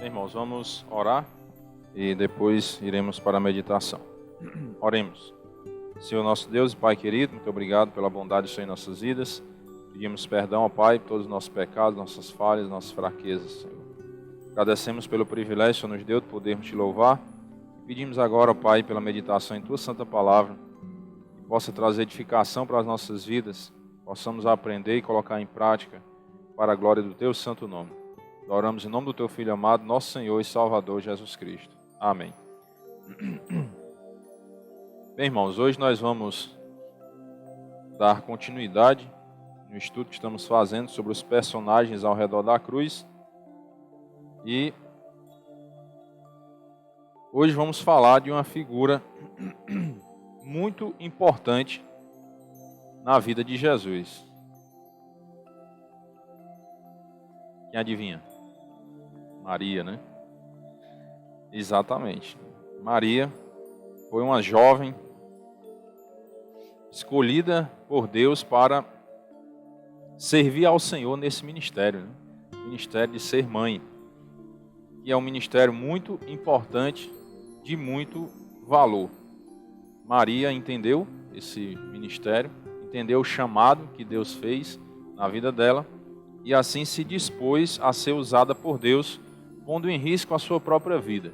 Irmãos, vamos orar e depois iremos para a meditação. Oremos. Senhor nosso Deus e Pai querido, muito obrigado pela bondade do Senhor em nossas vidas. Pedimos perdão ao Pai por todos os nossos pecados, nossas falhas, nossas fraquezas, Senhor. Agradecemos pelo privilégio que o Senhor nos deu de podermos te louvar. Pedimos agora, Pai, pela meditação em Tua Santa Palavra, que possa trazer edificação para as nossas vidas, possamos aprender e colocar em prática para a glória do Teu santo nome. Oramos em nome do Teu Filho amado, nosso Senhor e Salvador Jesus Cristo. Amém. Bem, irmãos, hoje nós vamos dar continuidade no estudo que estamos fazendo sobre os personagens ao redor da cruz. E hoje vamos falar de uma figura muito importante na vida de Jesus. Quem adivinha? Maria, né? Exatamente. Maria foi uma jovem escolhida por Deus para servir ao Senhor nesse ministério, né? O ministério de ser mãe. E é um ministério muito importante, de muito valor. Maria entendeu esse ministério, entendeu o chamado que Deus fez na vida dela e assim se dispôs a ser usada por Deus, pondo em risco a sua própria vida.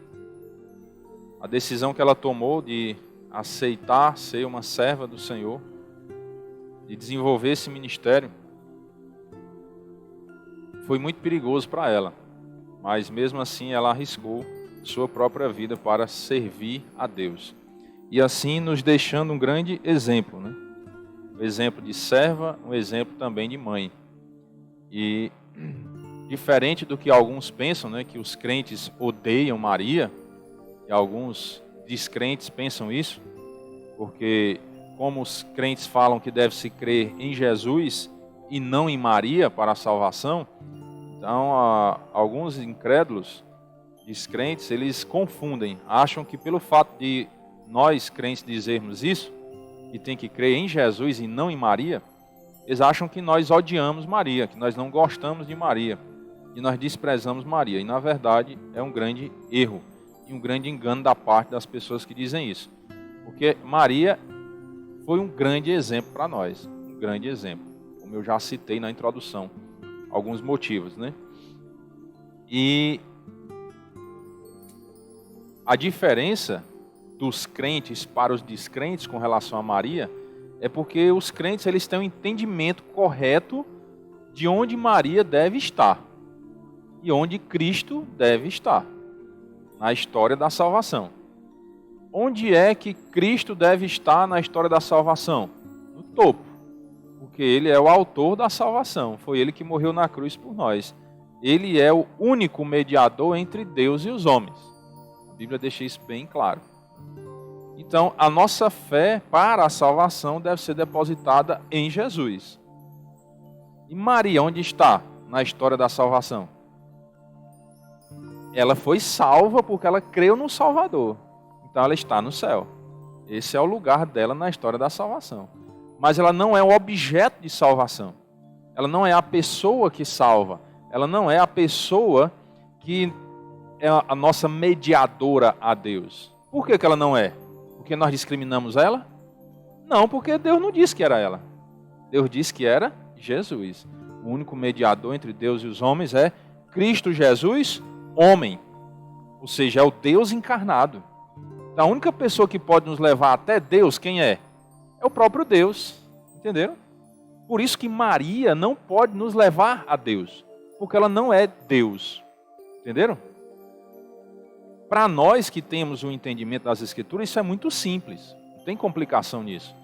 A decisão que ela tomou de aceitar ser uma serva do Senhor, de desenvolver esse ministério, foi muito perigoso para ela, mas mesmo assim ela arriscou sua própria vida para servir a Deus. E assim nos deixando um grande exemplo, né? Um exemplo de serva, um exemplo também de mãe. E diferente do que alguns pensam, né, que os crentes odeiam Maria, e alguns descrentes pensam isso, porque como os crentes falam que deve-se crer em Jesus e não em Maria para a salvação, então alguns incrédulos, descrentes, eles confundem, acham que pelo fato de nós crentes dizermos isso, que tem que crer em Jesus e não em Maria, eles acham que nós odiamos Maria, que nós não gostamos de Maria, e nós desprezamos Maria. E na verdade é um grande erro e um grande engano da parte das pessoas que dizem isso. Porque Maria foi um grande exemplo para nós, um grande exemplo, como eu já citei na introdução, alguns motivos, né? E a diferença dos crentes para os descrentes com relação a Maria é porque os crentes eles têm um entendimento correto de onde Maria deve estar e onde Cristo deve estar na história da salvação. Onde é que Cristo deve estar na história da salvação? No topo, porque Ele é o autor da salvação, foi Ele que morreu na cruz por nós. Ele é o único mediador entre Deus e os homens. A Bíblia deixa isso bem claro. Então, a nossa fé para a salvação deve ser depositada em Jesus. E Maria, onde está na história da salvação? Ela foi salva porque ela creu no Salvador. Então, ela está no céu. Esse é o lugar dela na história da salvação. Mas ela não é o objeto de salvação. Ela não é a pessoa que salva. Ela não é a pessoa que é a nossa mediadora a Deus. Por que ela não é? Porque nós discriminamos ela? Não, porque Deus não disse que era ela. Deus disse que era Jesus. O único mediador entre Deus e os homens é Cristo Jesus, homem. Ou seja, é o Deus encarnado. A única pessoa que pode nos levar até Deus, quem é? É o próprio Deus. Entenderam? Por isso que Maria não pode nos levar a Deus. Porque ela não é Deus. Entenderam? Para nós que temos o entendimento das Escrituras, isso é muito simples. Não tem complicação nisso.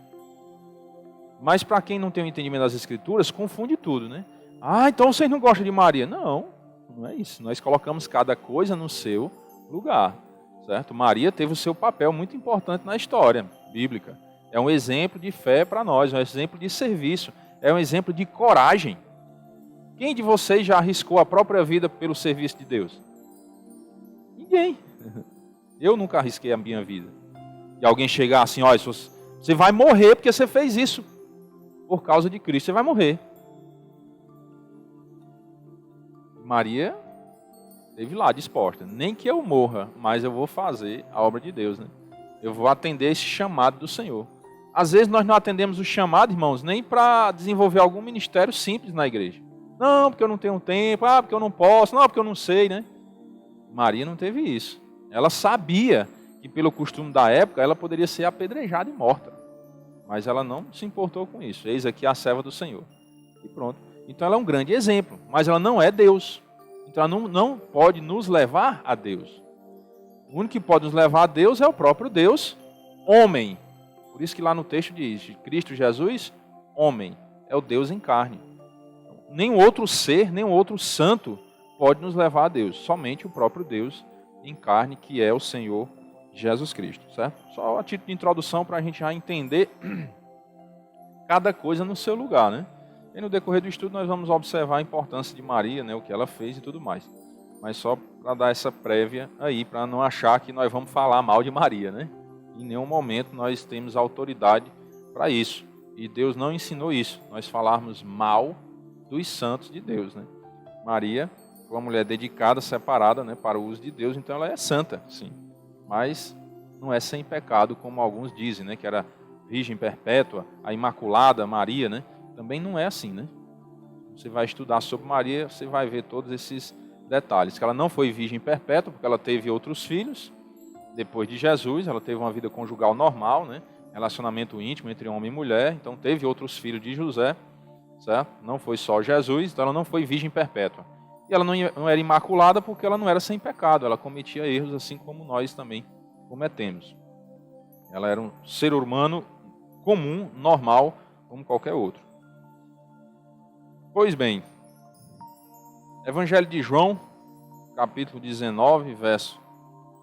Mas para quem não tem o entendimento das Escrituras, confunde tudo, né? Ah, então vocês não gostam de Maria. Não, não é isso. Nós colocamos cada coisa no seu lugar, certo? Maria teve o seu papel muito importante na história bíblica. É um exemplo de fé para nós, é um exemplo de serviço, é um exemplo de coragem. Quem de vocês já arriscou a própria vida pelo serviço de Deus? Ninguém. Eu nunca arrisquei a minha vida. E alguém chegar assim, olha, você vai morrer porque você fez isso. Por causa de Cristo, você vai morrer. Maria Esteve lá disposta. Nem que eu morra, mas eu vou fazer a obra de Deus, né? Eu vou atender esse chamado do Senhor. Às vezes nós não atendemos o chamado, irmãos, nem para desenvolver algum ministério simples na igreja. Não, porque eu não tenho tempo, porque eu não posso, não, porque eu não sei, né? Maria não teve isso. Ela sabia que pelo costume da época ela poderia ser apedrejada e morta. Mas ela não se importou com isso. Eis aqui a serva do Senhor. E pronto. Então ela é um grande exemplo, mas ela não é Deus. Então ela não pode nos levar a Deus. O único que pode nos levar a Deus é o próprio Deus, homem. Por isso que lá no texto diz, Cristo Jesus, homem, é o Deus em carne. Nenhum outro ser, nenhum outro santo pode nos levar a Deus. Somente o próprio Deus em carne, que é o Senhor Jesus Cristo, certo? Só a título de introdução para a gente já entender cada coisa no seu lugar, né? E no decorrer do estudo nós vamos observar a importância de Maria, né, o que ela fez e tudo mais. Mas só para dar essa prévia aí, para não achar que nós vamos falar mal de Maria, né? Em nenhum momento nós temos autoridade para isso. E Deus não ensinou isso, nós falarmos mal dos santos de Deus, né? Maria foi uma mulher dedicada, separada, né, para o uso de Deus, então ela é santa, sim. Mas não é sem pecado, como alguns dizem, né, que era virgem perpétua, a Imaculada Maria, né? Também não é assim, né? Você vai estudar sobre Maria, você vai ver todos esses detalhes. Que ela não foi virgem perpétua, porque ela teve outros filhos. Depois de Jesus, ela teve uma vida conjugal normal, né? Relacionamento íntimo entre homem e mulher. Então teve outros filhos de José, certo? Não foi só Jesus, então ela não foi virgem perpétua. E ela não era imaculada porque ela não era sem pecado. Ela cometia erros assim como nós também cometemos. Ela era um ser humano comum, normal, como qualquer outro. Pois bem, Evangelho de João, capítulo 19, verso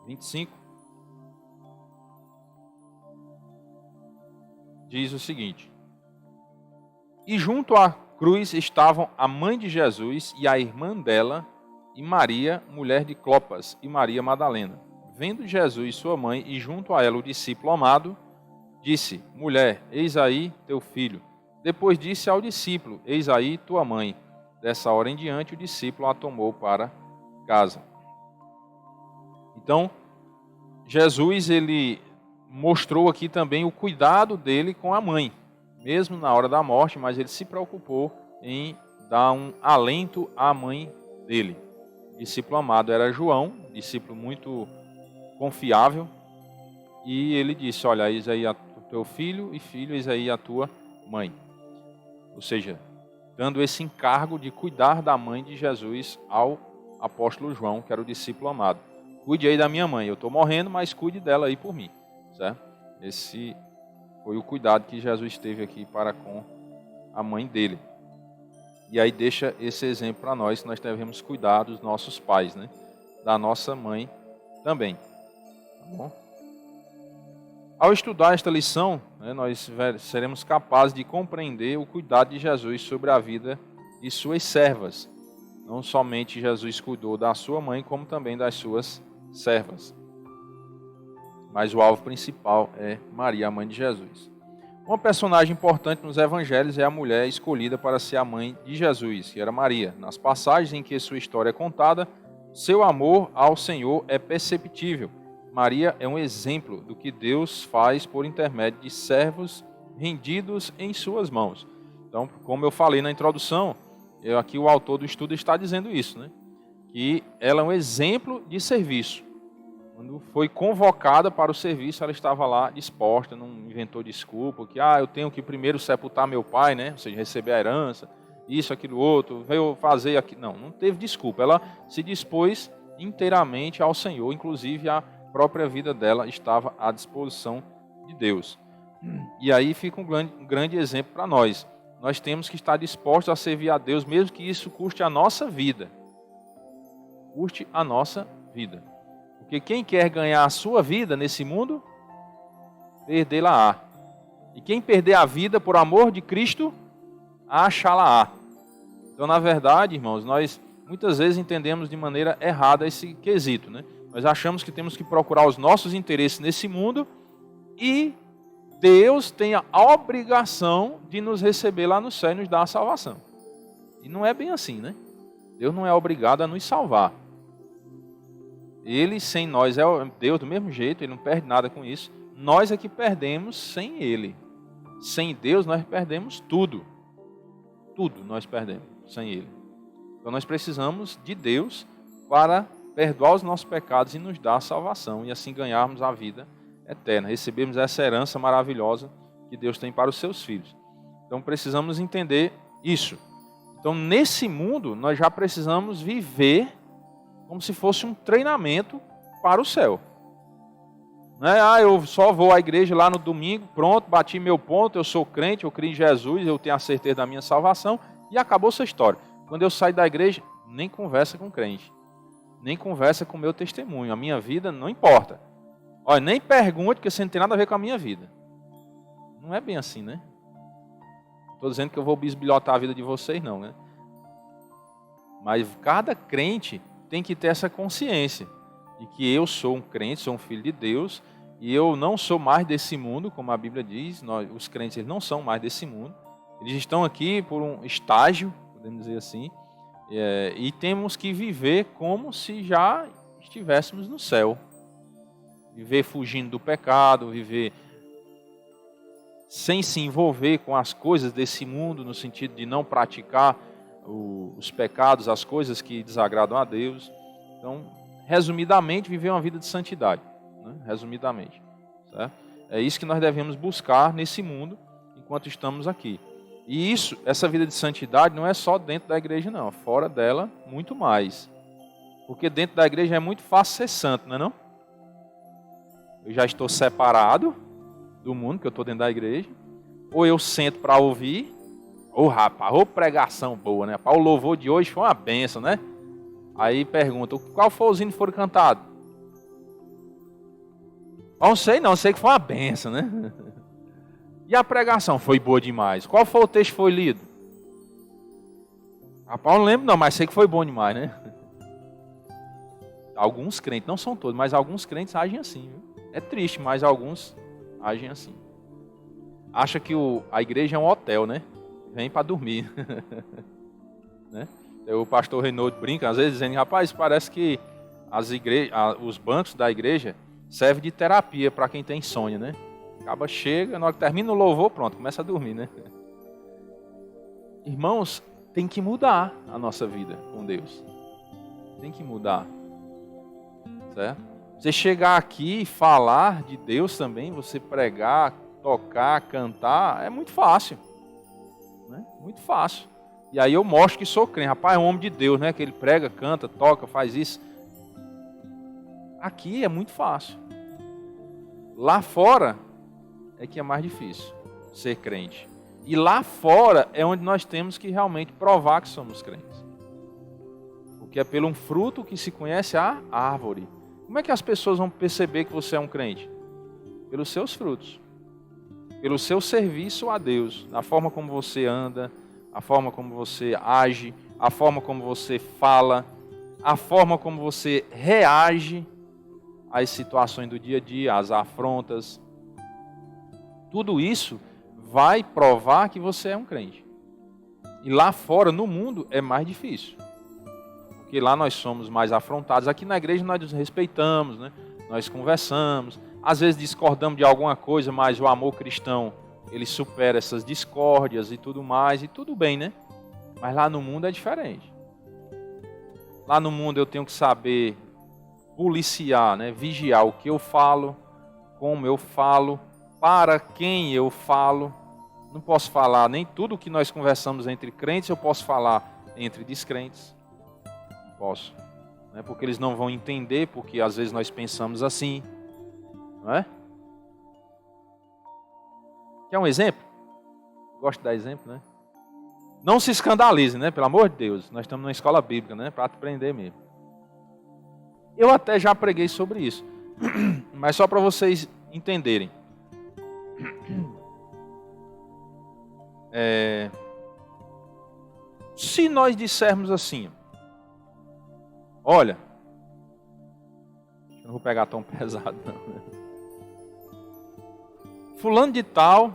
25, diz o seguinte: E junto à cruz estavam a mãe de Jesus e a irmã dela, e Maria, mulher de Clopas, e Maria Madalena. Vendo Jesus sua mãe e junto a ela o discípulo amado, disse: Mulher, eis aí teu filho. Depois disse ao discípulo: Eis aí tua mãe. Dessa hora em diante, o discípulo a tomou para casa. Então, Jesus, ele mostrou aqui também o cuidado dele com a mãe, mesmo na hora da morte, mas ele se preocupou em dar um alento à mãe dele. O discípulo amado era João, discípulo muito confiável, e ele disse: Olha, eis aí o teu filho, e filho, eis aí a tua mãe. Ou seja, dando esse encargo de cuidar da mãe de Jesus ao apóstolo João, que era o discípulo amado. Cuide aí da minha mãe, eu estou morrendo, mas cuide dela aí por mim. Certo? Esse foi o cuidado que Jesus teve aqui para com a mãe dele. E aí deixa esse exemplo para nós, que nós devemos cuidar dos nossos pais, né? Da nossa mãe também. Tá bom? Ao estudar esta lição, né, nós seremos capazes de compreender o cuidado de Jesus sobre a vida de suas servas. Não somente Jesus cuidou da sua mãe, como também das suas servas. Mas o alvo principal é Maria, a mãe de Jesus. Uma personagem importante nos evangelhos é a mulher escolhida para ser a mãe de Jesus, que era Maria. Nas passagens em que sua história é contada, seu amor ao Senhor é perceptível. Maria é um exemplo do que Deus faz por intermédio de servos rendidos em suas mãos. Então, como eu falei na introdução, aqui o autor do estudo está dizendo isso, né? Que ela é um exemplo de serviço. Quando foi convocada para o serviço, ela estava lá disposta, não inventou desculpa, que eu tenho que primeiro sepultar meu pai, né? Ou seja, receber a herança, isso, aquilo, outro, veio fazer aquilo. Não teve desculpa. Ela se dispôs inteiramente ao Senhor, inclusive a própria vida dela estava à disposição de Deus. E aí fica um grande exemplo para nós. Nós temos que estar dispostos a servir a Deus, mesmo que isso custe a nossa vida. Custe a nossa vida. Porque quem quer ganhar a sua vida nesse mundo, perdê-la-á. E quem perder a vida por amor de Cristo, achá-la-á. Então, na verdade, irmãos, nós muitas vezes entendemos de maneira errada esse quesito, né? Nós achamos que temos que procurar os nossos interesses nesse mundo e Deus tem a obrigação de nos receber lá no céu e nos dar a salvação. E não é bem assim, né? Deus não é obrigado a nos salvar. Ele sem nós é Deus do mesmo jeito, Ele não perde nada com isso. Nós é que perdemos sem Ele. Sem Deus nós perdemos tudo. Tudo nós perdemos sem Ele. Então nós precisamos de Deus para perdoar os nossos pecados e nos dar a salvação. E assim ganharmos a vida eterna. Recebemos essa herança maravilhosa que Deus tem para os seus filhos. Então precisamos entender isso. Então nesse mundo nós já precisamos viver como se fosse um treinamento para o céu. Não é, eu só vou à igreja lá no domingo, pronto, bati meu ponto, eu sou crente, eu creio em Jesus, eu tenho a certeza da minha salvação e acabou essa história. Quando eu saio da igreja, nem conversa com crente, nem conversa com o meu testemunho, a minha vida não importa. Olha, nem pergunte, porque você não tem nada a ver com a minha vida. Não é bem assim, né? Estou dizendo que eu vou bisbilhotar a vida de vocês, não, né? Mas cada crente tem que ter essa consciência de que eu sou um crente, sou um filho de Deus, e eu não sou mais desse mundo, como a Bíblia diz, os crentes eles não são mais desse mundo, eles estão aqui por um estágio, podemos dizer assim, e temos que viver como se já estivéssemos no céu. Viver fugindo do pecado, viver sem se envolver com as coisas desse mundo, no sentido de não praticar os pecados, as coisas que desagradam a Deus. Então, resumidamente, viver uma vida de santidade. Né? Resumidamente. Certo? É isso que nós devemos buscar nesse mundo, enquanto estamos aqui. E essa vida de santidade não é só dentro da igreja, não. Fora dela, muito mais. Porque dentro da igreja é muito fácil ser santo, não é não? Eu já estou separado do mundo, que eu estou dentro da igreja. Ou eu sento para ouvir. Rapaz, pregação boa, né? O louvor de hoje foi uma benção, né? Aí pergunta, qual foi os hinos que foram cantados? Não sei não, sei que foi uma benção, né? E a pregação foi boa demais. Qual foi o texto que foi lido? Rapaz, eu não lembro não, mas sei que foi bom demais, né? Alguns crentes, não são todos, mas alguns crentes agem assim, viu? É triste, mas alguns agem assim. Acha que a igreja é um hotel, né? Vem para dormir. Né? O pastor Renaud brinca, às vezes, dizendo, rapaz, parece que os bancos da igreja servem de terapia para quem tem insônia, né? Acaba, chega, na hora que termina o louvor, pronto, começa a dormir, né? Irmãos, tem que mudar a nossa vida com Deus. Tem que mudar. Certo? Você chegar aqui e falar de Deus também, você pregar, tocar, cantar, é muito fácil. Né? Muito fácil. E aí eu mostro que sou crente. Rapaz, é um homem de Deus, né? Que ele prega, canta, toca, faz isso. Aqui é muito fácil. Lá fora é que é mais difícil ser crente. E lá fora é onde nós temos que realmente provar que somos crentes. Porque é pelo fruto que se conhece a árvore. Como é que as pessoas vão perceber que você é um crente? Pelos seus frutos. Pelo seu serviço a Deus. Na forma como você anda, a forma como você age, a forma como você fala, a forma como você reage às situações do dia a dia, às afrontas. Tudo isso vai provar que você é um crente. E lá fora, no mundo, é mais difícil. Porque lá nós somos mais afrontados. Aqui na igreja nós nos respeitamos, né? Nós conversamos. Às vezes discordamos de alguma coisa, mas o amor cristão, ele supera essas discórdias e tudo mais. E tudo bem, né? Mas lá no mundo é diferente. Lá no mundo eu tenho que saber policiar, né? Vigiar o que eu falo, como eu falo, para quem eu falo. Não posso falar nem tudo que nós conversamos entre crentes, eu posso falar entre descrentes. Não posso. Né? Porque eles não vão entender, porque às vezes nós pensamos assim. Não é? Quer um exemplo? Gosto de dar exemplo, né? Não se escandalize, né? Pelo amor de Deus. Nós estamos na escola bíblica, né? Para aprender mesmo. Eu até já preguei sobre isso. Mas só para vocês entenderem. Se nós dissermos assim, olha, eu não vou pegar tão pesado não. Fulano de tal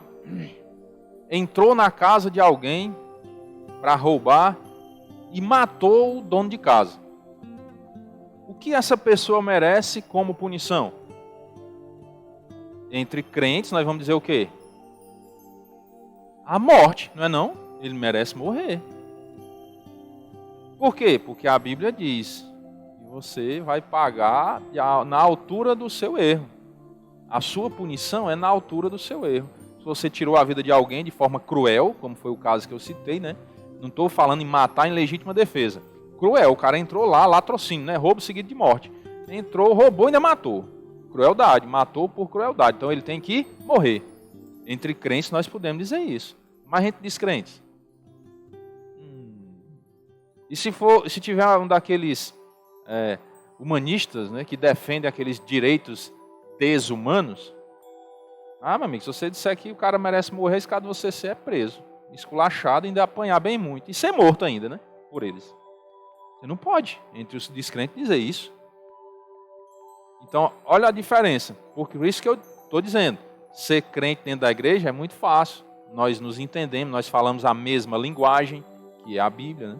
entrou na casa de alguém para roubar e matou o dono de casa. O que essa pessoa merece como punição? Entre crentes, nós vamos dizer o quê? A morte, não é não? Ele merece morrer. Por quê? Porque a Bíblia diz que você vai pagar na altura do seu erro. A sua punição é na altura do seu erro. Se você tirou a vida de alguém de forma cruel, como foi o caso que eu citei, né? Não estou falando em matar em legítima defesa. Cruel, o cara entrou lá, latrocínio, né? Roubo seguido de morte. Entrou, roubou e ainda matou. Crueldade, matou por crueldade. Então ele tem que morrer. Entre crentes nós podemos dizer isso. Mas entre descrentes? E se tiver um daqueles humanistas, né, que defendem aqueles direitos desumanos, meu amigo, se você disser que o cara merece morrer, esse cara de você ser preso, esculachado e ainda apanhar bem muito. E ser morto ainda, né? Por eles. Você não pode, entre os descrentes, dizer isso. Então, olha a diferença. Por isso que eu estou dizendo, ser crente dentro da igreja é muito fácil. Nós nos entendemos, nós falamos a mesma linguagem, que é a Bíblia, né?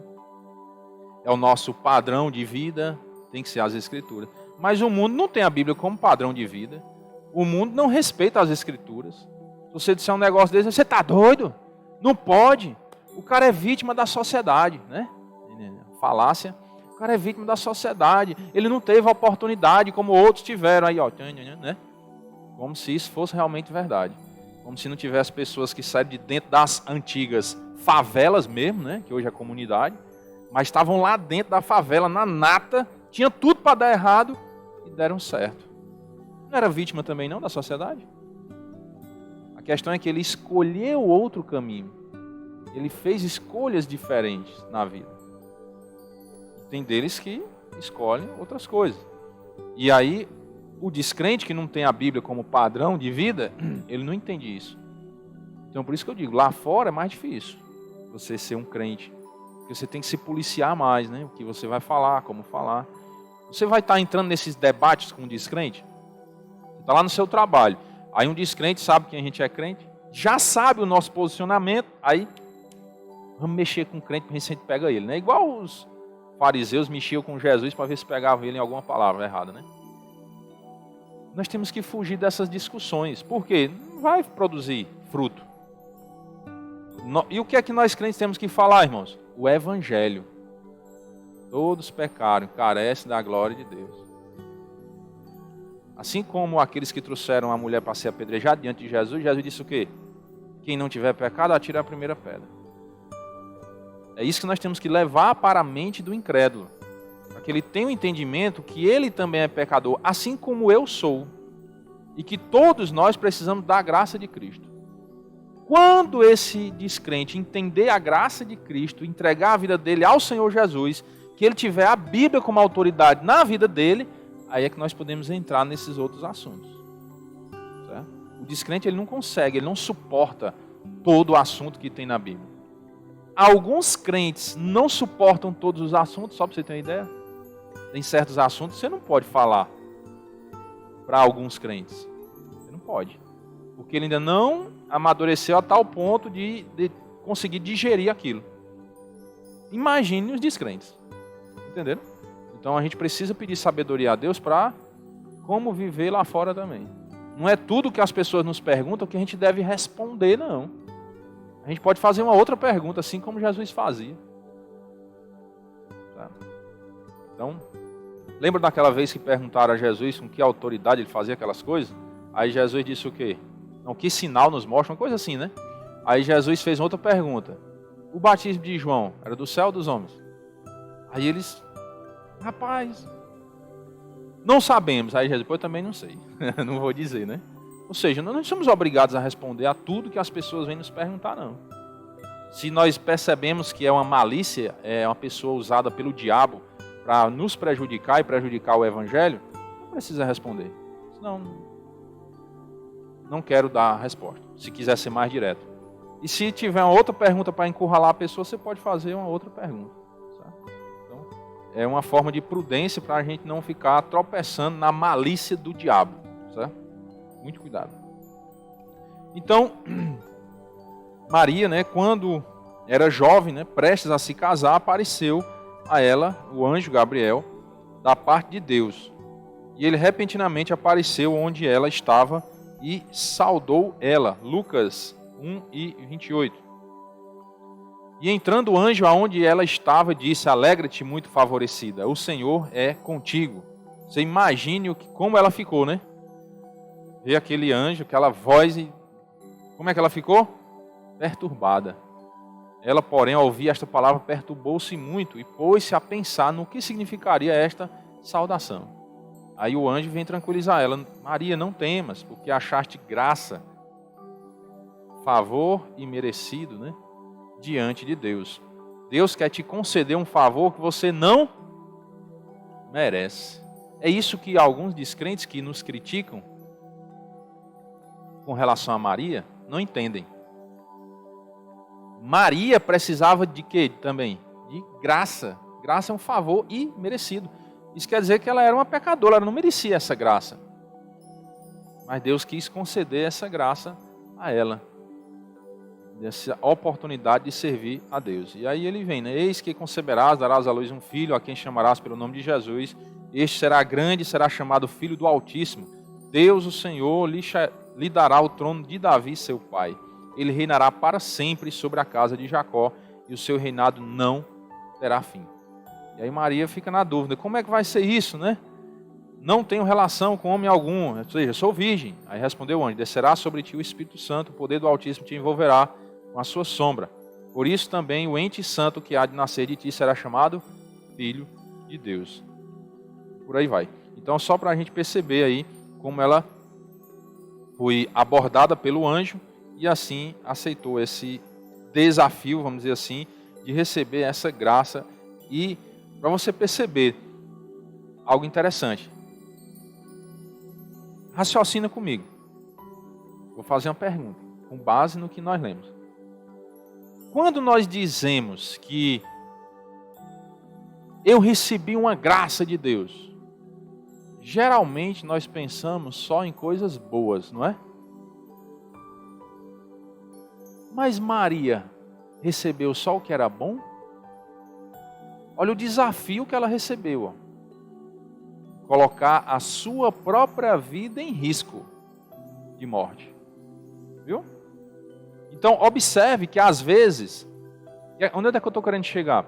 É o nosso padrão de vida, tem que ser as Escrituras. Mas o mundo não tem a Bíblia como padrão de vida. O mundo não respeita as Escrituras. Se você disser um negócio desse, você está doido? Não pode. O cara é vítima da sociedade, né? Falácia. O cara é vítima da sociedade. Ele não teve a oportunidade como outros tiveram. Aí, ó, né? Como se isso fosse realmente verdade. Como se não tivesse pessoas que saíram de dentro das antigas favelas mesmo, né? Que hoje é comunidade. Mas estavam lá dentro da favela, na nata. Tinha tudo para dar errado e deram certo. Não era vítima também não da sociedade? A questão é que ele escolheu outro caminho. Ele fez escolhas diferentes na vida. Tem deles que escolhem outras coisas. E aí, o descrente que não tem a Bíblia como padrão de vida, ele não entende isso. Então, por isso que eu digo, lá fora é mais difícil você ser um crente. Porque você tem que se policiar mais, né? O que você vai falar, como falar. Você vai estar entrando nesses debates com um descrente? Você está lá no seu trabalho. Aí um descrente sabe que a gente é crente, já sabe o nosso posicionamento, aí vamos mexer com o crente para ver se a gente pega ele, né? Igual os fariseus mexiam com Jesus para ver se pegavam ele em alguma palavra errada, né? Nós temos que fugir dessas discussões. Por quê? Não vai produzir fruto. E o que é que nós crentes temos que falar, irmãos? O Evangelho. Todos pecaram, carecem da glória de Deus. Assim como aqueles que trouxeram a mulher para ser apedrejada diante de Jesus, Jesus disse o quê? Quem não tiver pecado, atire a primeira pedra. É isso que nós temos que levar para a mente do incrédulo. Para que ele tenha o entendimento que ele também é pecador, assim como eu sou. E que todos nós precisamos da graça de Cristo. Quando esse descrente entender a graça de Cristo, entregar a vida dele ao Senhor Jesus, que ele tiver a Bíblia como autoridade na vida dele, aí é que nós podemos entrar nesses outros assuntos. Certo? O descrente ele não consegue, ele não suporta todo o assunto que tem na Bíblia. Alguns crentes não suportam todos os assuntos, só para você ter uma ideia. Tem certos assuntos que você não pode falar para alguns crentes. Você não pode. Porque ele ainda não amadureceu a tal ponto de conseguir digerir aquilo. Imagine os descrentes. Entenderam? Então a gente precisa pedir sabedoria a Deus para como viver lá fora também. Não é tudo que as pessoas nos perguntam que a gente deve responder, não. A gente pode fazer uma outra pergunta, assim como Jesus fazia. Tá? Então, lembra daquela vez que perguntaram a Jesus com que autoridade ele fazia aquelas coisas? Aí Jesus disse o quê? Não, que sinal nos mostra? Uma coisa assim, né? Aí Jesus fez outra pergunta. O batismo de João era do céu ou dos homens? Aí eles, rapaz, não sabemos. Aí Jesus, eu também não sei. Não vou dizer, né? Ou seja, nós não somos obrigados a responder a tudo que as pessoas vêm nos perguntar, não. Se nós percebemos que é uma malícia, é uma pessoa usada pelo diabo para nos prejudicar e prejudicar o evangelho, não precisa responder. Senão, não quero dar a resposta, se quiser ser mais direto. E se tiver uma outra pergunta para encurralar a pessoa, você pode fazer uma outra pergunta. Certo? Então, é uma forma de prudência para a gente não ficar tropeçando na malícia do diabo. Certo? Muito cuidado. Então, Maria, né, quando era jovem, né, prestes a se casar, apareceu a ela o anjo Gabriel da parte de Deus. E ele repentinamente apareceu onde ela estava e saudou ela. Lucas 1:28. E entrando o anjo aonde ela estava, disse: alegra-te, muito favorecida, o Senhor é contigo. Você imagine como ela ficou, né? Ver aquele anjo, aquela voz, e como é que ela ficou? Perturbada. Ela, porém, ao ouvir esta palavra, perturbou-se muito e pôs-se a pensar no que significaria esta saudação. Aí o anjo vem tranquilizar ela: Maria, não temas, porque achaste graça, favor e merecido, né, diante de Deus. Deus quer te conceder um favor que você não merece. É isso que alguns descrentes que nos criticam com relação a Maria não entendem. Maria precisava de quê também? De graça. Graça é um favor e merecido. Isso quer dizer que ela era uma pecadora, ela não merecia essa graça. Mas Deus quis conceder essa graça a ela. Essa oportunidade de servir a Deus. E aí ele vem, né? Eis que conceberás, darás à luz um filho, a quem chamarás pelo nome de Jesus. Este será grande, será chamado Filho do Altíssimo. Deus, o Senhor, lhe dará o trono de Davi, seu pai. Ele reinará para sempre sobre a casa de Jacó, e o seu reinado não terá fim. E aí Maria fica na dúvida: como é que vai ser isso, né? Não tenho relação com homem algum, ou seja, sou virgem. Aí respondeu o anjo: descerá sobre ti o Espírito Santo, o poder do Altíssimo te envolverá com a sua sombra. Por isso também o ente santo que há de nascer de ti será chamado Filho de Deus. Por aí vai. Então, só para a gente perceber aí como ela foi abordada pelo anjo e assim aceitou esse desafio, vamos dizer assim, de receber essa graça. E para você perceber algo interessante, raciocina comigo. Vou fazer uma pergunta com base no que nós lemos. Quando nós dizemos que eu recebi uma graça de Deus, geralmente nós pensamos só em coisas boas, não é? Mas Maria recebeu só o que era bom? Olha o desafio que ela recebeu. Ó. Colocar a sua própria vida em risco de morte. Viu? Então, observe que às vezes... Onde é que eu estou querendo chegar?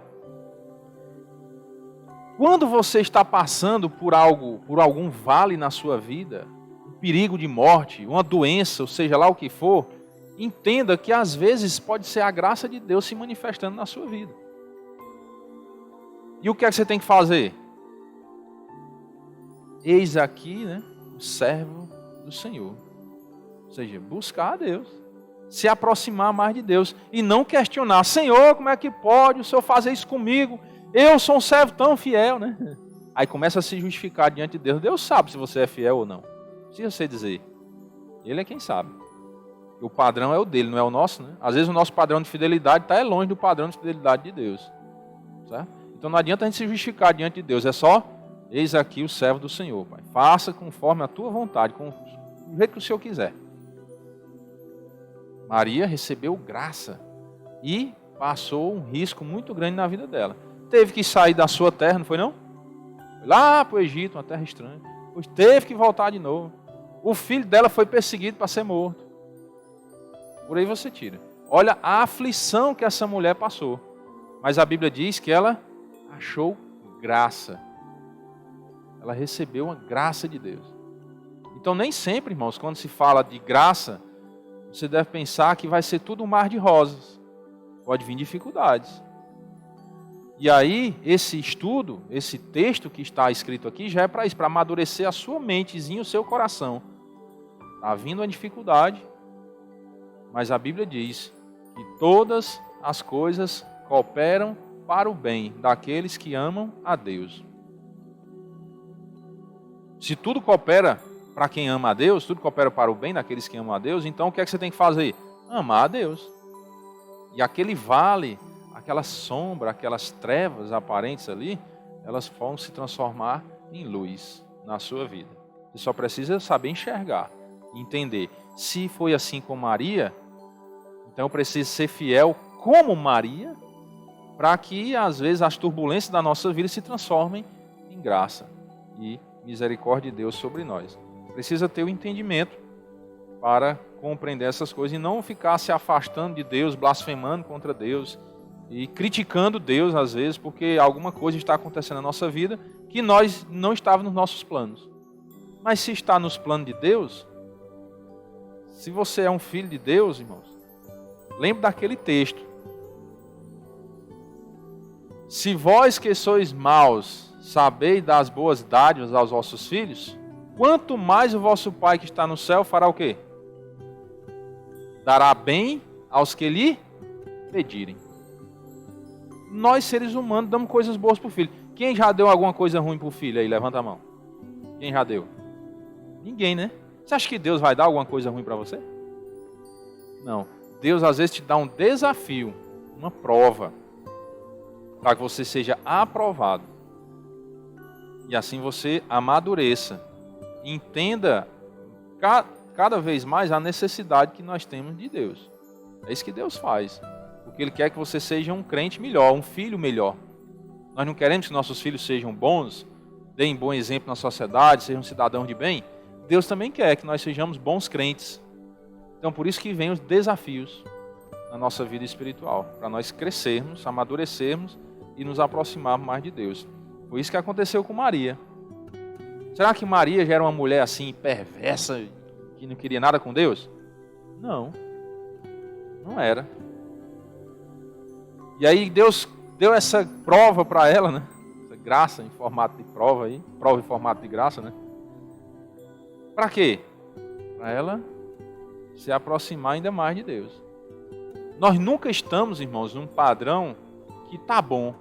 Quando você está passando por algum vale na sua vida, um perigo de morte, uma doença, ou seja lá o que for, entenda que às vezes pode ser a graça de Deus se manifestando na sua vida. E o que é que você tem que fazer? Eis aqui, né, o servo do Senhor. Ou seja, buscar a Deus. Se aproximar mais de Deus. E não questionar: Senhor, como é que pode o Senhor fazer isso comigo? Eu sou um servo tão fiel, né? Aí começa a se justificar diante de Deus. Deus sabe se você é fiel ou não. Não precisa você dizer. Ele é quem sabe. O padrão é o dele, não é o nosso, né? Às vezes o nosso padrão de fidelidade está longe do padrão de fidelidade de Deus. Certo? Então não adianta a gente se justificar diante de Deus. É só: eis aqui o servo do Senhor, Pai. Faça conforme a tua vontade, do jeito que o Senhor quiser. Maria recebeu graça e passou um risco muito grande na vida dela. Teve que sair da sua terra, não foi não? Foi lá para o Egito, uma terra estranha. Depois teve que voltar de novo. O filho dela foi perseguido para ser morto. Por aí você tira. Olha a aflição que essa mulher passou. Mas a Bíblia diz que ela achou graça. Ela recebeu uma graça de Deus. Então nem sempre, irmãos, quando se fala de graça, você deve pensar que vai ser tudo um mar de rosas. Pode vir dificuldades. E aí, esse estudo, esse texto que está escrito aqui, já é para isso, para amadurecer a sua mentezinha, o seu coração. Está vindo a dificuldade, mas a Bíblia diz que todas as coisas cooperam para o bem daqueles que amam a Deus. Se tudo coopera para quem ama a Deus, tudo coopera para o bem daqueles que amam a Deus, então o que é que você tem que fazer? Amar a Deus. E aquele vale, aquela sombra, aquelas trevas aparentes ali, elas vão se transformar em luz na sua vida. Você só precisa saber enxergar e entender. Se foi assim com Maria, então eu preciso ser fiel como Maria, para que às vezes as turbulências da nossa vida se transformem em graça e misericórdia de Deus sobre nós. Precisa ter o entendimento para compreender essas coisas e não ficar se afastando de Deus, blasfemando contra Deus e criticando Deus às vezes, porque alguma coisa está acontecendo na nossa vida que nós não estava nos nossos planos. Mas se está nos planos de Deus, se você é um filho de Deus, irmãos, lembre daquele texto. Se vós que sois maus, sabeis dar as boas dádivas aos vossos filhos, quanto mais o vosso Pai que está no céu fará o quê? Dará bem aos que lhe pedirem. Nós, seres humanos, damos coisas boas para o filho. Quem já deu alguma coisa ruim para o filho aí? Levanta a mão. Quem já deu? Ninguém, né? Você acha que Deus vai dar alguma coisa ruim para você? Não. Deus às vezes te dá um desafio, uma prova, para que você seja aprovado. E assim você amadureça. Entenda cada vez mais a necessidade que nós temos de Deus. É isso que Deus faz. Porque Ele quer que você seja um crente melhor, um filho melhor. Nós não queremos que nossos filhos sejam bons, deem bom exemplo na sociedade, sejam cidadãos de bem. Deus também quer que nós sejamos bons crentes. Então por isso que vem os desafios na nossa vida espiritual, para nós crescermos, amadurecermos e nos aproximarmos mais de Deus. Foi isso que aconteceu com Maria. Será que Maria já era uma mulher assim, perversa, que não queria nada com Deus? Não. Não era. E aí Deus deu essa prova para ela, né? Essa graça em formato de prova aí. Prova em formato de graça, né? Para quê? Para ela se aproximar ainda mais de Deus. Nós nunca estamos, irmãos, num padrão que tá bom.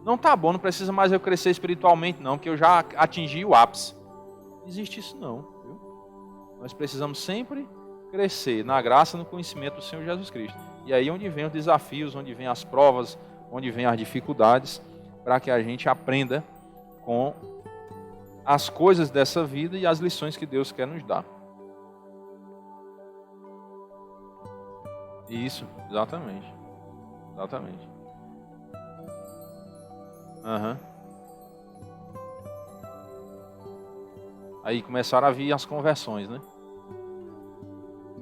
Não tá bom, não precisa mais eu crescer espiritualmente não, que eu já atingi o ápice. Não existe isso não, viu? Nós precisamos sempre crescer na graça e no conhecimento do Senhor Jesus Cristo. E aí onde vem os desafios, onde vem as provas, onde vem as dificuldades, para que a gente aprenda com as coisas dessa vida e as lições que Deus quer nos dar. Isso, exatamente. Exatamente. Uhum. Aí começaram a vir as conversões, né?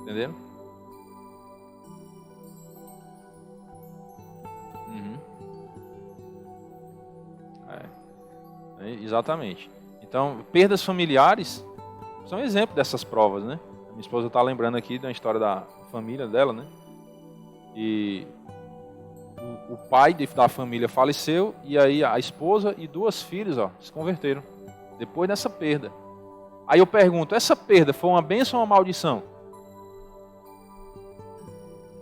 Entenderam? Uhum. Exatamente. Então, perdas familiares são exemplo dessas provas, né? A minha esposa está lembrando aqui da história da família dela, né? E o pai da família faleceu e aí a esposa e 2 filhas, se converteram depois dessa perda. Aí eu pergunto, essa perda foi uma bênção ou uma maldição?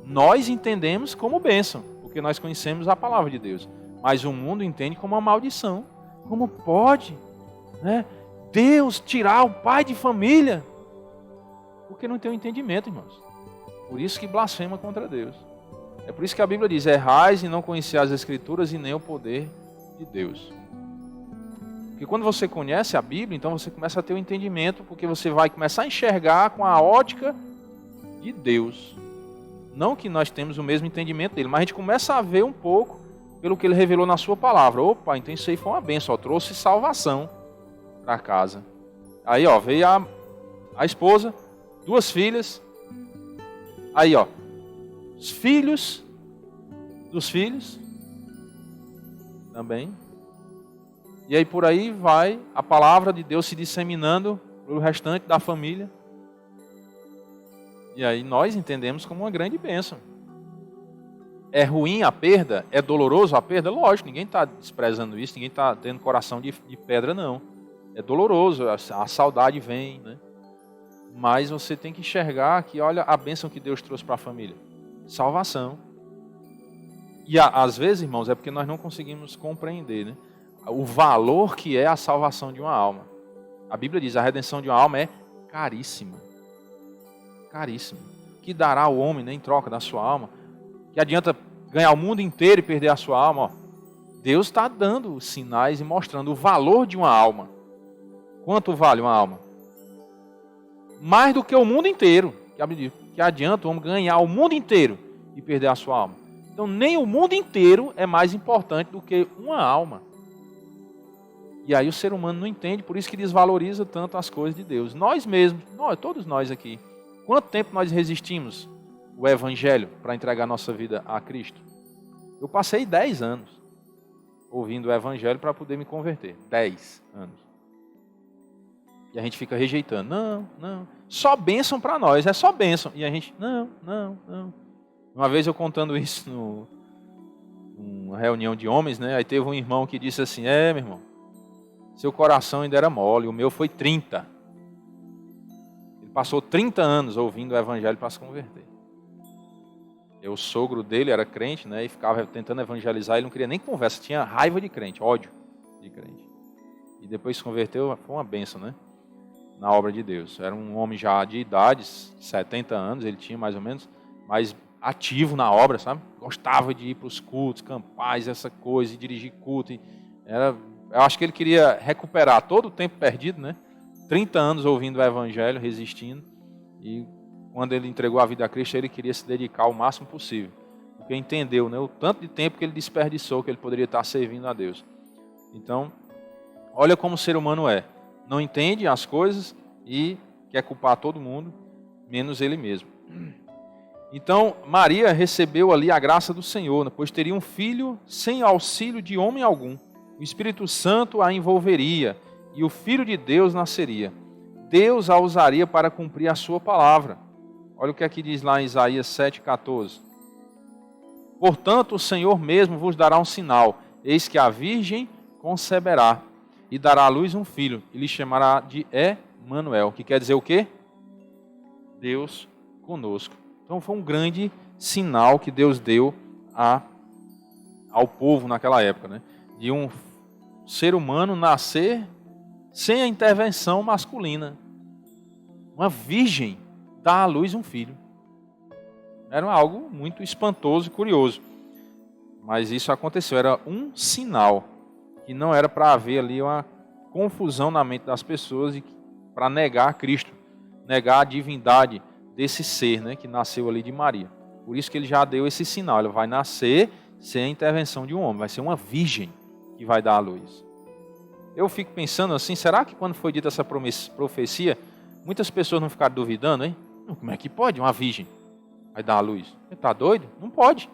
Nós entendemos como bênção, porque nós conhecemos a palavra de Deus. Mas o mundo entende como uma maldição. Como pode, né, Deus tirar o pai de família? Porque não tem o entendimento, irmãos. Por isso que blasfema contra Deus. É por isso que a Bíblia diz, errais e não conhecer as Escrituras e nem o poder de Deus. Porque quando você conhece a Bíblia, então você começa a ter o entendimento, porque você vai começar a enxergar com a ótica de Deus. Não que nós temos o mesmo entendimento dele, mas a gente começa a ver um pouco pelo que ele revelou na sua palavra. Opa, então isso aí foi uma bênção, trouxe salvação para casa. Aí, veio a esposa, 2 filhas. Aí, os filhos dos filhos também. E aí por aí vai a palavra de Deus se disseminando pelo restante da família. E aí nós entendemos como uma grande bênção. É ruim a perda? É doloroso a perda? Lógico, ninguém está desprezando isso, ninguém está tendo coração de pedra, não. É doloroso, a saudade vem, né? Mas você tem que enxergar que, olha a bênção que Deus trouxe para a família. Salvação. E às vezes, irmãos, é porque nós não conseguimos compreender, né, o valor que é a salvação de uma alma. A Bíblia diz, a redenção de uma alma é caríssima. Caríssima. Que dará o homem, né, em troca da sua alma? Que adianta ganhar o mundo inteiro e perder a sua alma? Deus está dando sinais e mostrando o valor de uma alma. Quanto vale uma alma? Mais do que o mundo inteiro. Que adianta o homem ganhar o mundo inteiro e perder a sua alma. Então nem o mundo inteiro é mais importante do que uma alma. E aí o ser humano não entende, por isso que desvaloriza tanto as coisas de Deus. Nós mesmos, todos nós aqui, quanto tempo nós resistimos o Evangelho para entregar nossa vida a Cristo? Eu passei 10 anos ouvindo o Evangelho para poder me converter. 10 anos. E a gente fica rejeitando. Não. Só bênção para nós, é só bênção. E a gente, não. Uma vez eu contando isso numa reunião de homens, né? Aí teve um irmão que disse assim, meu irmão, seu coração ainda era mole, o meu foi 30. Ele passou 30 anos ouvindo o Evangelho para se converter. O sogro dele era crente, né? E ficava tentando evangelizar, ele não queria nem conversa, tinha raiva de crente, ódio de crente. E depois se converteu, foi uma bênção, né? Na obra de Deus. Era um homem já de idade, 70 anos, ele tinha mais ou menos, mas ativo na obra, sabe? Gostava de ir para os cultos, campais, essa coisa, e dirigir culto. Eu acho que ele queria recuperar todo o tempo perdido, né? 30 anos ouvindo o Evangelho, resistindo. E quando ele entregou a vida a Cristo, ele queria se dedicar o máximo possível. Porque entendeu, né? O tanto de tempo que ele desperdiçou, que ele poderia estar servindo a Deus. Então, olha como o ser humano é. Não entende as coisas e quer culpar todo mundo, menos ele mesmo. Então, Maria recebeu ali a graça do Senhor, né? Pois teria um filho sem auxílio de homem algum. O Espírito Santo a envolveria e o Filho de Deus nasceria. Deus a usaria para cumprir a sua palavra. Olha o que aqui diz lá em Isaías 7,14. Portanto, o Senhor mesmo vos dará um sinal. Eis que a virgem conceberá e dará à luz um filho, e lhe chamará de Emanuel, que quer dizer o quê? Deus conosco. Então foi um grande sinal que Deus deu ao povo naquela época, né? De um ser humano nascer sem a intervenção masculina. Uma virgem dá à luz um filho. Era algo muito espantoso e curioso. Mas isso aconteceu, era um sinal. Que não era para haver ali uma confusão na mente das pessoas e para negar Cristo, negar a divindade desse ser, né, que nasceu ali de Maria. Por isso que ele já deu esse sinal, ele vai nascer sem a intervenção de um homem, vai ser uma virgem que vai dar à luz. Eu fico pensando assim, será que quando foi dita essa profecia, muitas pessoas não ficaram duvidando, hein? Como é que pode uma virgem vai dar à luz? Você está doido? Não pode.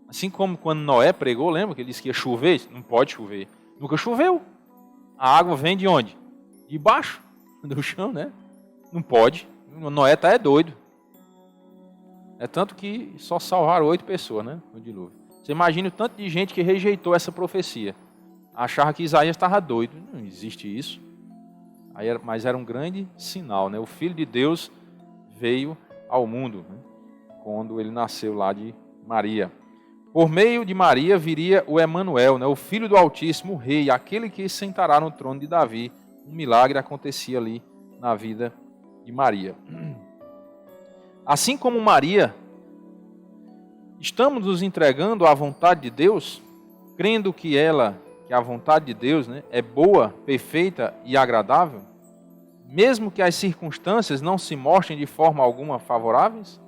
Assim como quando Noé pregou, lembra que ele disse que ia chover? Não pode chover. Nunca choveu. A água vem de onde? De baixo, do chão, né? Não pode. Noé está doido. É tanto que só salvaram 8 pessoas, né? No dilúvio. Você imagina o tanto de gente que rejeitou essa profecia. Achava que Isaías estava doido. Não existe isso. Mas era um grande sinal, né? O Filho de Deus veio ao mundo, né? Quando ele nasceu lá de Maria. Por meio de Maria viria o Emanuel, né, o Filho do Altíssimo, o Rei, aquele que sentará no trono de Davi. Um milagre acontecia ali na vida de Maria. Assim como Maria, estamos nos entregando à vontade de Deus, crendo que a vontade de Deus, né, é boa, perfeita e agradável, mesmo que as circunstâncias não se mostrem de forma alguma favoráveis?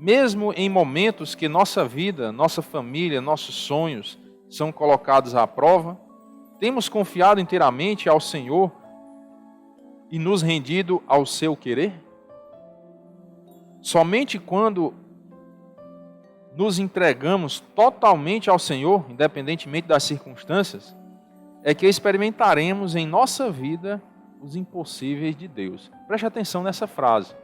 Mesmo em momentos que nossa vida, nossa família, nossos sonhos são colocados à prova, temos confiado inteiramente ao Senhor e nos rendido ao seu querer? Somente quando nos entregamos totalmente ao Senhor, independentemente das circunstâncias, é que experimentaremos em nossa vida os impossíveis de Deus. Preste atenção nessa frase.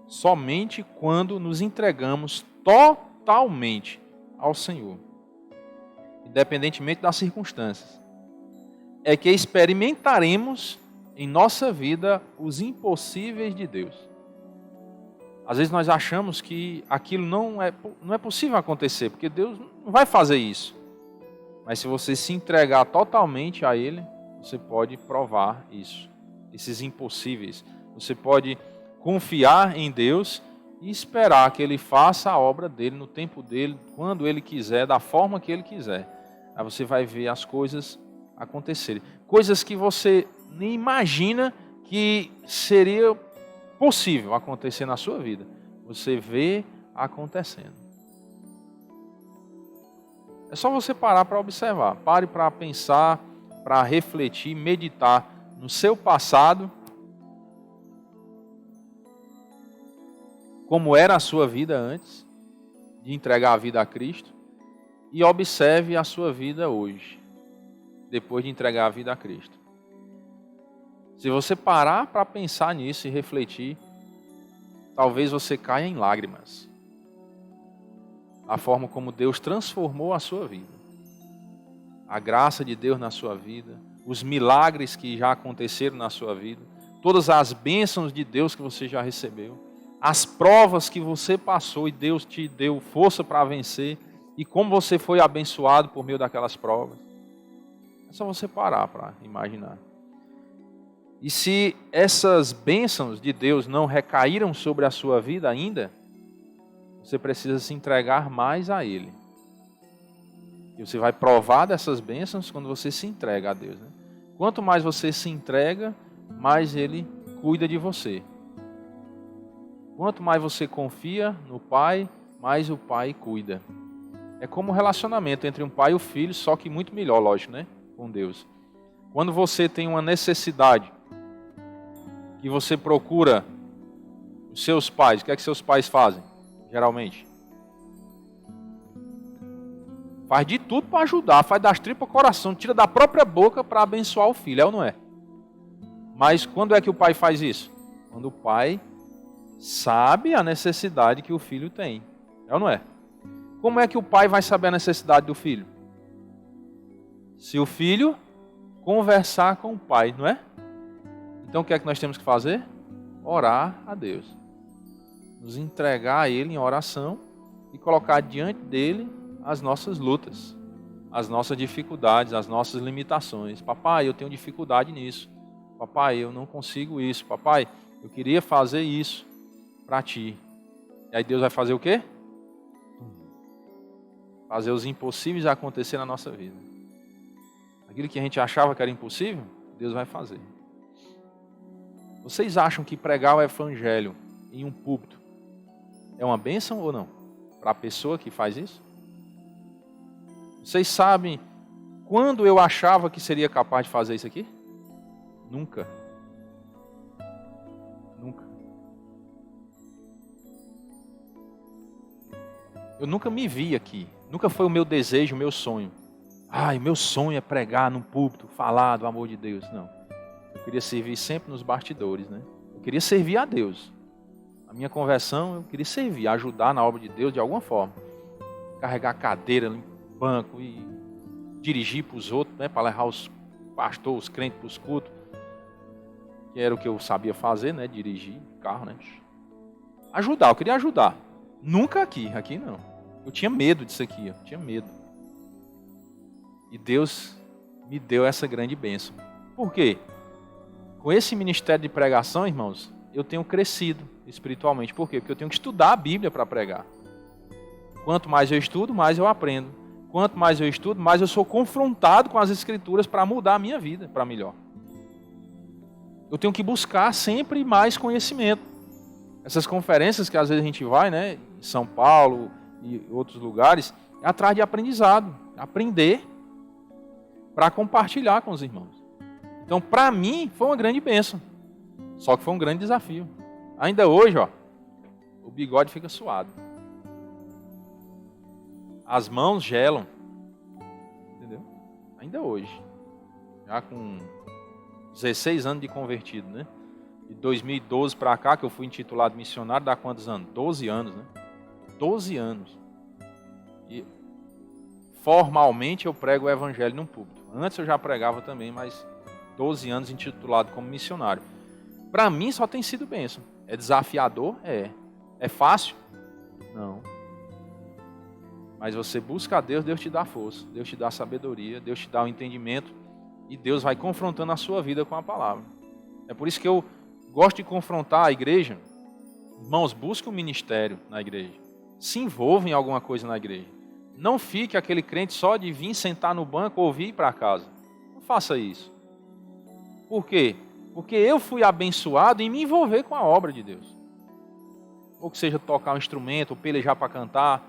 Somente quando nos entregamos totalmente ao Senhor, independentemente das circunstâncias, é que experimentaremos em nossa vida os impossíveis de Deus. Às vezes nós achamos que aquilo não é possível acontecer, porque Deus não vai fazer isso. Mas se você se entregar totalmente a Ele, você pode provar isso, esses impossíveis. Você pode confiar em Deus e esperar que Ele faça a obra dEle no tempo dEle, quando Ele quiser, da forma que Ele quiser. Aí você vai ver as coisas acontecerem. Coisas que você nem imagina que seria possível acontecer na sua vida. Você vê acontecendo. É só você parar para observar. Pare para pensar para refletir, meditar no seu passado, como era a sua vida antes de entregar a vida a Cristo, e observe a sua vida hoje, depois de entregar a vida a Cristo. Se você parar para pensar nisso e refletir, talvez você caia em lágrimas. A forma como Deus transformou a sua vida. A graça de Deus na sua vida, os milagres que já aconteceram na sua vida, todas as bênçãos de Deus que você já recebeu, as provas que você passou e Deus te deu força para vencer, e como você foi abençoado por meio daquelas provas. É só você parar para imaginar. E se essas bênçãos de Deus não recaíram sobre a sua vida ainda, você precisa se entregar mais a Ele. E você vai provar dessas bênçãos quando você se entrega a Deus, né? Quanto mais você se entrega, mais Ele cuida de você. Quanto mais você confia no Pai, mais o Pai cuida. É como um relacionamento entre um pai e o filho, só que muito melhor, lógico, né? Com Deus. Quando você tem uma necessidade, que você procura os seus pais, o que é que seus pais fazem, geralmente? Faz de tudo para ajudar, faz das tripas coração, tira da própria boca para abençoar o filho, é ou não é? Mas quando é que o pai faz isso? Quando o pai sabe a necessidade que o filho tem, é ou não é? Como é que o pai vai saber a necessidade do filho? Se o filho conversar com o pai, não é? Então o que é que nós temos que fazer? Orar a Deus. Nos entregar a Ele em oração e colocar diante dEle as nossas lutas, as nossas dificuldades, as nossas limitações. Papai, eu tenho dificuldade nisso. Papai, eu não consigo isso. Papai, eu queria fazer isso para Ti. E aí Deus vai fazer o quê? Fazer os impossíveis acontecer na nossa vida. Aquilo que a gente achava que era impossível, Deus vai fazer. Vocês acham que pregar o evangelho em um púlpito é uma bênção ou não? Para a pessoa que faz isso? Vocês sabem quando eu achava que seria capaz de fazer isso aqui? Nunca. Nunca. Eu nunca me vi aqui. Nunca foi o meu desejo, o meu sonho. O meu sonho é pregar num púlpito, falar do amor de Deus. Não. Eu queria servir sempre nos bastidores, né? Eu queria servir a Deus. A minha conversão, eu queria servir, ajudar na obra de Deus de alguma forma. Carregar a cadeira, banco e dirigir para os outros, né? Para levar os pastores, os crentes para os cultos. Que era o que eu sabia fazer, né? Dirigir carro, né? Ajudar, eu queria ajudar. Nunca aqui não. Eu tinha medo disso aqui, eu tinha medo. E Deus me deu essa grande bênção. Por quê? Com esse ministério de pregação, irmãos, eu tenho crescido espiritualmente. Por quê? Porque eu tenho que estudar a Bíblia para pregar. Quanto mais eu estudo, mais eu aprendo. Quanto mais eu estudo, mais eu sou confrontado com as Escrituras para mudar a minha vida para melhor. Eu tenho que buscar sempre mais conhecimento. Essas conferências que às vezes a gente vai, né, em São Paulo e outros lugares, é atrás de aprendizado. Aprender para compartilhar com os irmãos. Então, para mim, foi uma grande bênção. Só que foi um grande desafio. Ainda hoje, o bigode fica suado. As mãos gelam. Entendeu? Ainda hoje. Já com 16 anos de convertido, né? De 2012 para cá, que eu fui intitulado missionário, dá quantos anos? 12 anos, né? 12 anos. E formalmente eu prego o evangelho num púlpito. Antes eu já pregava também, mas 12 anos intitulado como missionário. Para mim só tem sido bênção. É desafiador? É. É fácil? Não. Mas você busca a Deus, Deus te dá força, Deus te dá sabedoria, Deus te dá o entendimento e Deus vai confrontando a sua vida com a palavra. É por isso que eu gosto de confrontar a igreja. Irmãos, busque um ministério na igreja. Se envolva em alguma coisa na igreja. Não fique aquele crente só de vir sentar no banco, ouvir e ir para casa. Não faça isso. Por quê? Porque eu fui abençoado em me envolver com a obra de Deus. Ou que seja tocar um instrumento, ou pelejar para cantar.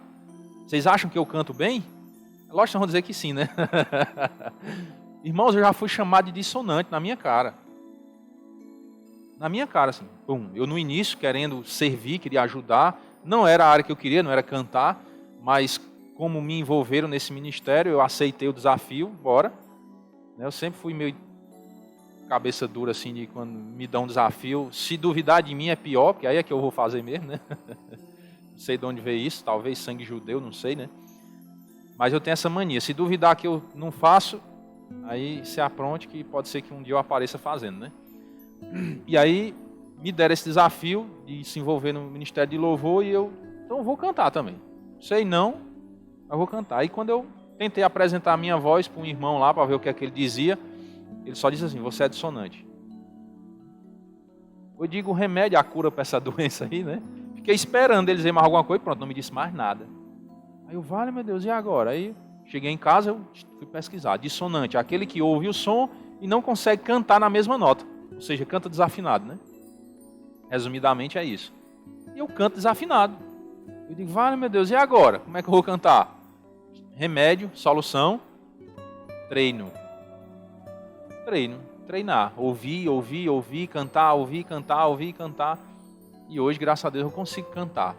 Vocês acham que eu canto bem? Lógico que vão dizer que sim, né? Irmãos, eu já fui chamado de dissonante na minha cara. Na minha cara, assim. Pum. Eu no início, querendo servir, queria ajudar. Não era a área que eu queria, não era cantar. Mas como me envolveram nesse ministério, eu aceitei o desafio, bora. Eu sempre fui meio cabeça dura, assim, de quando me dão um desafio. Se duvidar de mim é pior, porque aí é que eu vou fazer mesmo, né? Não sei de onde veio isso, talvez sangue judeu, não sei, né? Mas eu tenho essa mania. Se duvidar que eu não faço, aí se apronte que pode ser que um dia eu apareça fazendo, né? E aí me deram esse desafio de se envolver no Ministério de Louvor e então eu vou cantar também. Sei não, mas vou cantar. Aí quando eu tentei apresentar a minha voz para um irmão lá, para ver o que é que ele dizia, ele só disse assim, você é dissonante. Eu digo, o remédio, a cura para essa doença aí, né? Fiquei esperando ele dizer mais alguma coisa e pronto, não me disse mais nada. Aí eu, vale, meu Deus, e agora? Aí cheguei em casa, eu fui pesquisar. Dissonante, aquele que ouve o som e não consegue cantar na mesma nota. Ou seja, canta desafinado, né? Resumidamente é isso. E eu canto desafinado. Eu digo, vale, meu Deus, e agora? Como é que eu vou cantar? Remédio, solução, treino. Treinar. Ouvir, cantar. E hoje, graças a Deus, eu consigo cantar.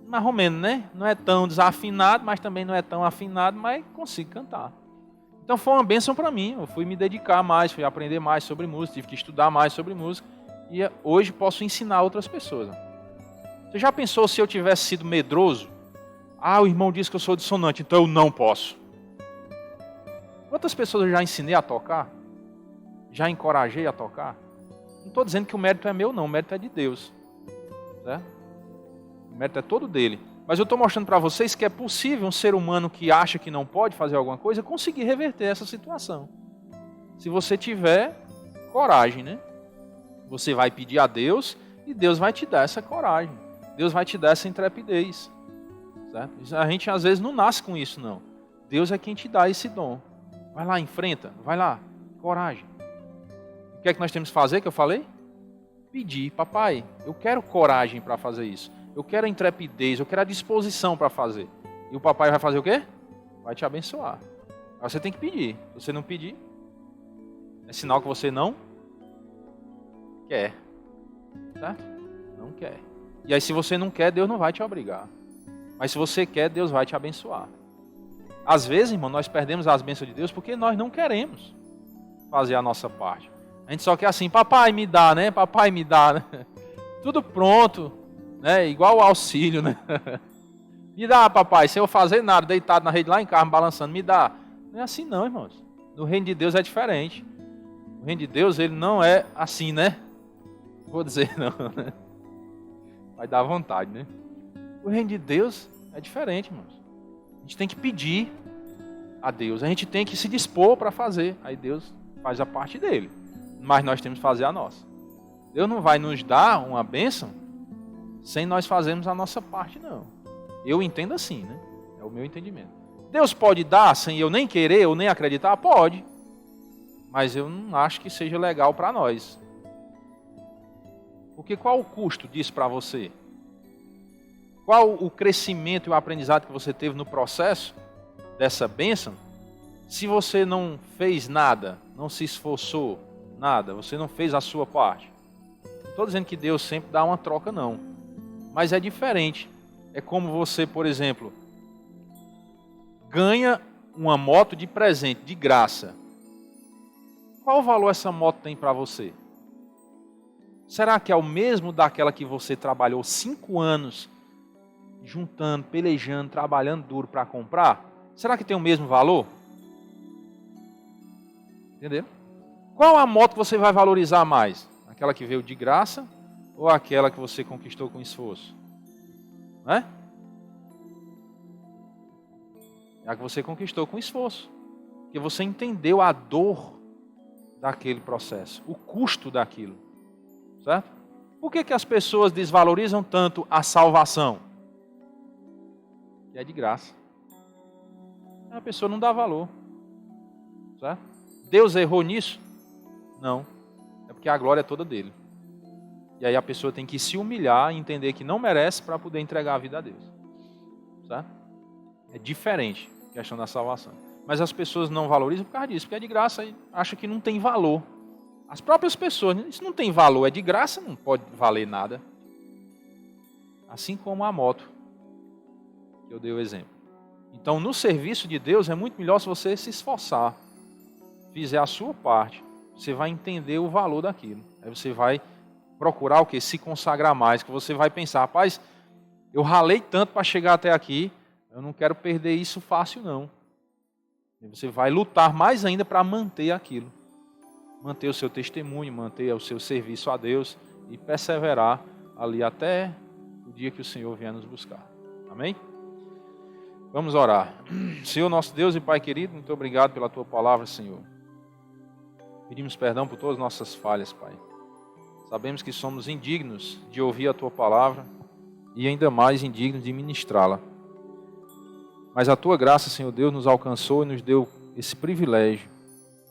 Mais ou menos, né? Não é tão desafinado, mas também não é tão afinado, mas consigo cantar. Então foi uma bênção para mim. Eu fui me dedicar mais, fui aprender mais sobre música, tive que estudar mais sobre música. E hoje posso ensinar outras pessoas. Você já pensou se eu tivesse sido medroso? Ah, o irmão disse que eu sou dissonante, então eu não posso. Quantas pessoas eu já ensinei a tocar? Já encorajei a tocar? Não estou dizendo que o mérito é meu, não. O mérito é de Deus. Certo? O mérito é todo dele. Mas eu estou mostrando para vocês que é possível um ser humano que acha que não pode fazer alguma coisa conseguir reverter essa situação. Se você tiver coragem, né? Você vai pedir a Deus e Deus vai te dar essa coragem. Deus vai te dar essa intrepidez. Certo? A gente às vezes não nasce com isso, não. Deus é quem te dá esse dom. Vai lá, enfrenta. Vai lá, coragem. O que é que nós temos que fazer, que eu falei? Pedir, papai, eu quero coragem para fazer isso. Eu quero a intrepidez, eu quero a disposição para fazer. E o papai vai fazer o quê? Vai te abençoar. Mas você tem que pedir. Se você não pedir, é sinal que você não quer. Certo? Não quer. E aí se você não quer, Deus não vai te obrigar. Mas se você quer, Deus vai te abençoar. Às vezes, irmão, nós perdemos as bênçãos de Deus porque nós não queremos fazer a nossa parte. A gente só quer assim, papai me dá, né? Papai me dá, né? Tudo pronto, né? Igual o auxílio, né? Me dá, papai, sem eu fazer nada, deitado na rede lá em casa, balançando, me dá. Não é assim não, irmãos. No reino de Deus é diferente. O reino de Deus, ele não é assim, né? Vou dizer não, né? Vai dar vontade, né? O reino de Deus é diferente, irmãos. A gente tem que pedir a Deus. A gente tem que se dispor para fazer. Aí Deus faz a parte dele. Mas nós temos que fazer a nossa. Deus não vai nos dar uma bênção sem nós fazermos a nossa parte, não. Eu entendo assim, né? É o meu entendimento. Deus pode dar sem eu nem querer ou nem acreditar? Pode. Mas eu não acho que seja legal para nós. Porque qual o custo disso para você? Qual o crescimento e o aprendizado que você teve no processo dessa bênção? Se você não fez nada, não se esforçou, nada, você não fez a sua parte. Não estou dizendo que Deus sempre dá uma troca, não. Mas é diferente. É como você, por exemplo, ganha uma moto de presente, de graça. Qual valor essa moto tem para você? Será que é o mesmo daquela que você trabalhou 5 anos juntando, pelejando, trabalhando duro para comprar? Será que tem o mesmo valor? Entendeu? Qual a moto que você vai valorizar mais? Aquela que veio de graça ou aquela que você conquistou com esforço? Não é? É a que você conquistou com esforço. Porque você entendeu a dor daquele processo, o custo daquilo. Certo? Por que as pessoas desvalorizam tanto a salvação? Que é de graça. A pessoa não dá valor. Certo? Deus errou nisso? Não. É porque a glória é toda dele. E aí a pessoa tem que se humilhar e entender que não merece para poder entregar a vida a Deus. Certo? É diferente a questão da salvação. Mas as pessoas não valorizam por causa disso, porque é de graça e acham que não tem valor. As próprias pessoas, isso não tem valor, é de graça, não pode valer nada. Assim como a moto, que eu dei o exemplo. Então, no serviço de Deus, é muito melhor se você se esforçar, fizer a sua parte, você vai entender o valor daquilo. Aí você vai procurar o quê? Se consagrar mais, que você vai pensar, rapaz, eu ralei tanto para chegar até aqui, eu não quero perder isso fácil, não. E você vai lutar mais ainda para manter aquilo. Manter o seu testemunho, manter o seu serviço a Deus e perseverar ali até o dia que o Senhor vier nos buscar. Amém? Vamos orar. Senhor, nosso Deus e Pai querido, muito obrigado pela Tua palavra, Senhor. Pedimos perdão por todas as nossas falhas, Pai. Sabemos que somos indignos de ouvir a Tua palavra e ainda mais indignos de ministrá-la. Mas a Tua graça, Senhor Deus, nos alcançou e nos deu esse privilégio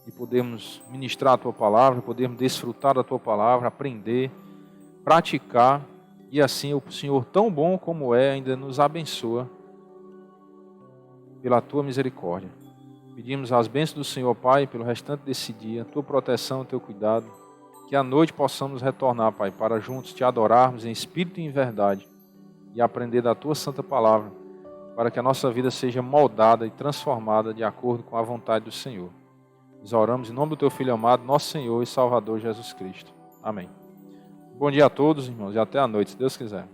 de podermos ministrar a Tua palavra, podermos desfrutar da Tua palavra, aprender, praticar, e assim o Senhor, tão bom como é, ainda nos abençoa pela Tua misericórdia. Pedimos as bênçãos do Senhor, Pai, pelo restante desse dia, Tua proteção, Teu cuidado, que à noite possamos retornar, Pai, para juntos Te adorarmos em espírito e em verdade e aprender da Tua santa palavra, para que a nossa vida seja moldada e transformada de acordo com a vontade do Senhor. Nós oramos em nome do Teu Filho amado, nosso Senhor e Salvador Jesus Cristo. Amém. Bom dia a todos, irmãos, e até a noite, se Deus quiser.